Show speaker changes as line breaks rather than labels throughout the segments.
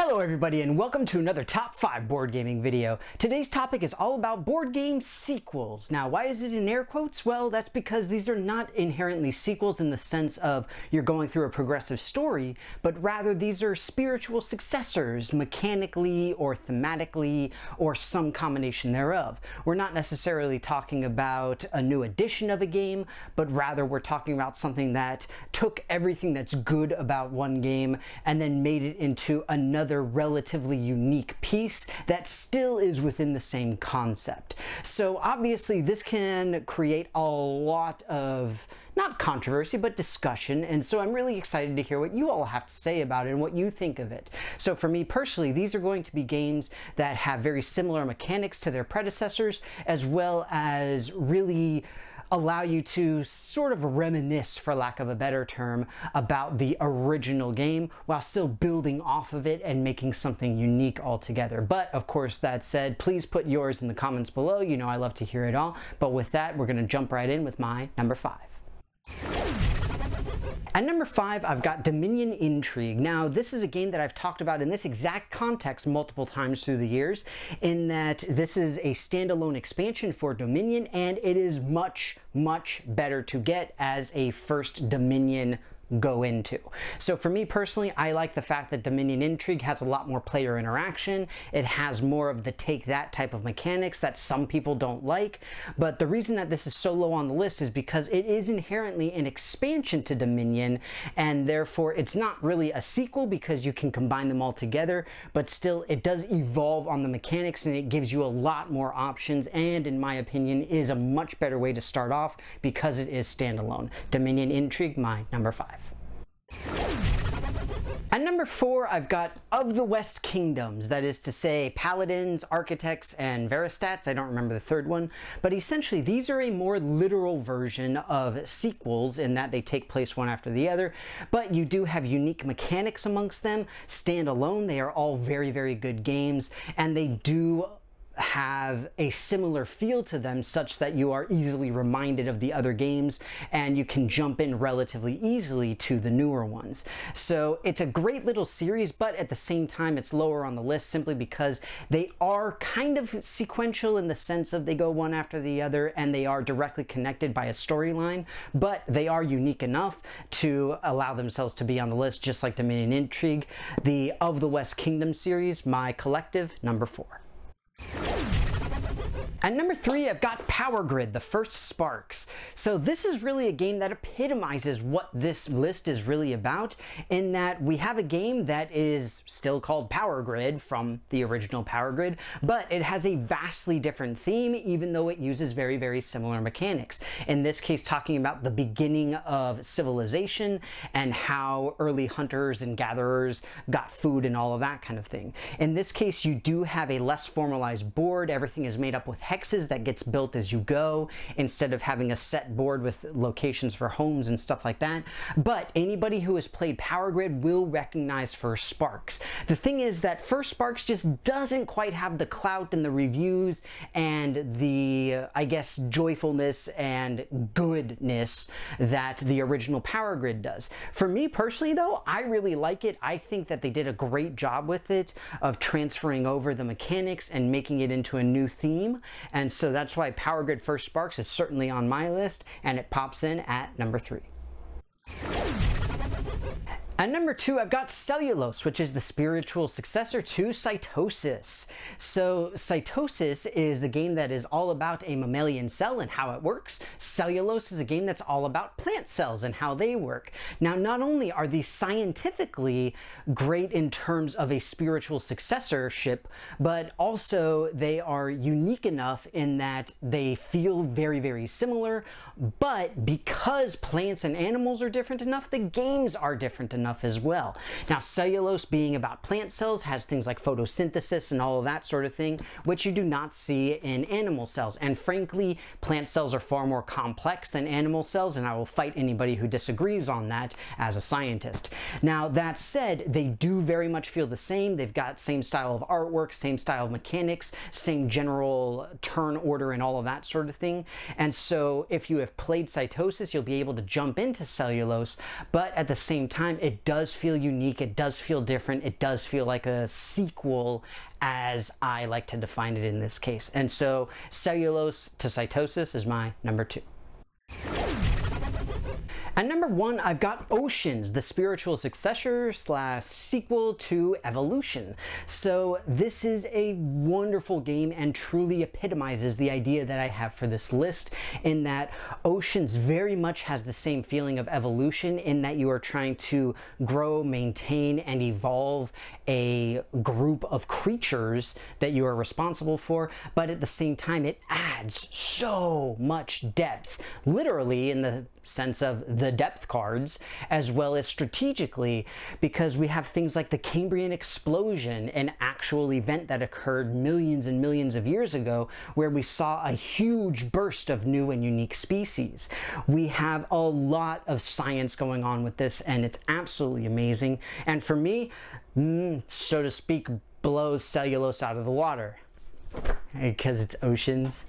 Hello everybody and welcome to another top 5 board gaming video. Today's topic is all about board game sequels. Now why is it in air quotes? Well, that's because these are not inherently sequels in the sense of you're going through a progressive story, but rather these are spiritual successors mechanically or thematically or some combination thereof. We're not necessarily talking about a new edition of a game, but rather we're talking about something that took everything that's good about one game and then made it into another relatively unique piece that still is within the same concept. So obviously this can create a lot of not controversy, but discussion, and so I'm really excited to hear what you all have to say about it and what you think of it. So for me personally, these are going to be games that have very similar mechanics to their predecessors, as well as really allow you to sort of reminisce, for lack of a better term, about the original game while still building off of it and making something unique altogether. But of course, that said, please put yours in the comments below. You know I love to hear it all. But with that, we're going to jump right in with my number 5. At number 5, I've got Dominion Intrigue. Now, this is a game that I've talked about in this exact context multiple times through the years, in that this is a standalone expansion for Dominion, and it is much, much better to get as a first Dominion go into. So for me personally, I like the fact that Dominion Intrigue has a lot more player interaction. It has more of the take that type of mechanics that some people don't like. But the reason that this is so low on the list is because it is inherently an expansion to Dominion, and therefore it's not really a sequel because you can combine them all together, but still it does evolve on the mechanics and it gives you a lot more options, and in my opinion is a much better way to start off because it is standalone. Dominion Intrigue, my number 5. At number 4, I've got Of the West Kingdoms, that is to say Paladins, Architects, and Veristats. I don't remember the third one, but essentially these are a more literal version of sequels in that they take place one after the other, but you do have unique mechanics amongst them. Standalone, they are all very, very good games, and they do have a similar feel to them such that you are easily reminded of the other games and you can jump in relatively easily to the newer ones. So it's a great little series, but at the same time it's lower on the list simply because they are kind of sequential in the sense of they go one after the other and they are directly connected by a storyline, but they are unique enough to allow themselves to be on the list, just like Dominion Intrigue. The Of the West Kingdom series, my collective number 4. At number 3, I've got Power Grid, The First Sparks. So this is really a game that epitomizes what this list is really about, in that we have a game that is still called Power Grid from the original Power Grid, but it has a vastly different theme, even though it uses very, very similar mechanics. In this case, talking about the beginning of civilization and how early hunters and gatherers got food and all of that kind of thing. In this case, you do have a less formalized board. Everything is made up with hexes that gets built as you go, instead of having a set board with locations for homes and stuff like that. But anybody who has played Power Grid will recognize First Sparks. The thing is that First Sparks just doesn't quite have the clout and the reviews and the, I guess, joyfulness and goodness that the original Power Grid does. For me personally though, I really like it. I think that they did a great job with it of transferring over the mechanics and making it into a new theme. And so that's why Power Grid First Sparks is certainly on my list, and it pops in at number 3. At number 2, I've got Cellulose, which is the spiritual successor to Cytosis. So Cytosis is the game that is all about a mammalian cell and how it works. Cellulose is a game that's all about plant cells and how they work. Now, not only are these scientifically great in terms of a spiritual successorship, but also they are unique enough in that they feel very, very similar, but because plants and animals are different enough, the games are different enough as well. Now, Cellulose, being about plant cells, has things like photosynthesis and all of that sort of thing, which you do not see in animal cells. And frankly, plant cells are far more complex than animal cells, and I will fight anybody who disagrees on that as a scientist. Now, that said, they do very much feel the same. They've got same style of artwork, same style of mechanics, same general turn order and all of that sort of thing. And so if you have played Cytosis, you'll be able to jump into Cellulose, but at the same time, it it does feel unique, it does feel different, it does feel like a sequel, as I like to define it in this case. And so Cellulose to Cytosis is my number 2. At number 1, I've got Oceans, the spiritual successor / sequel to Evolution. So this is a wonderful game and truly epitomizes the idea that I have for this list, in that Oceans very much has the same feeling of Evolution, in that you are trying to grow, maintain, and evolve a group of creatures that you are responsible for, but at the same time it adds so much depth, literally in the sense of the depth cards, as well as strategically, because we have things like the Cambrian explosion, an actual event that occurred millions and millions of years ago, where we saw a huge burst of new and unique species. We have a lot of science going on with this, and it's absolutely amazing. And for me, so to speak, blows Cellulose out of the water, because it's Oceans.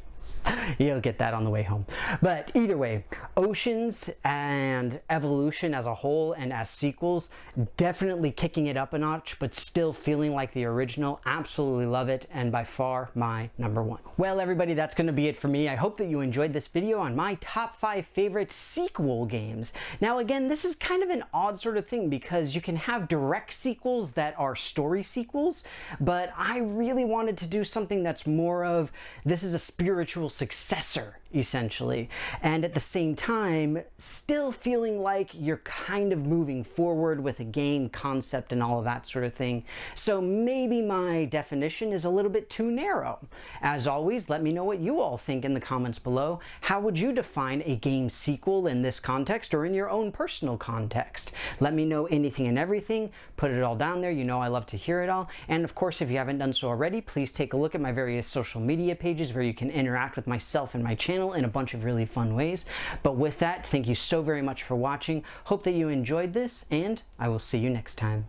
You'll get that on the way home. But either way, Oceans and Evolution as a whole and as sequels, definitely kicking it up a notch, but still feeling like the original. Absolutely love it, and by far my number 1. Well, everybody, that's going to be it for me. I hope that you enjoyed this video on my top 5 favorite sequel games. Now again, this is kind of an odd sort of thing, because you can have direct sequels that are story sequels, but I really wanted to do something that's more of, this is a spiritual successor, essentially, and at the same time still feeling like you're kind of moving forward with a game concept and all of that sort of thing. So maybe my definition is a little bit too narrow. As always, let me know what you all think in the comments below. How would you define a game sequel in this context, or in your own personal context? Let me know anything and everything. Put it all down there. You know I love to hear it all. And of course, if you haven't done so already, please take a look at my various social media pages where you can interact with myself and my channel in a bunch of really fun ways. But with that, thank you so very much for watching. Hope that you enjoyed this, and I will see you next time.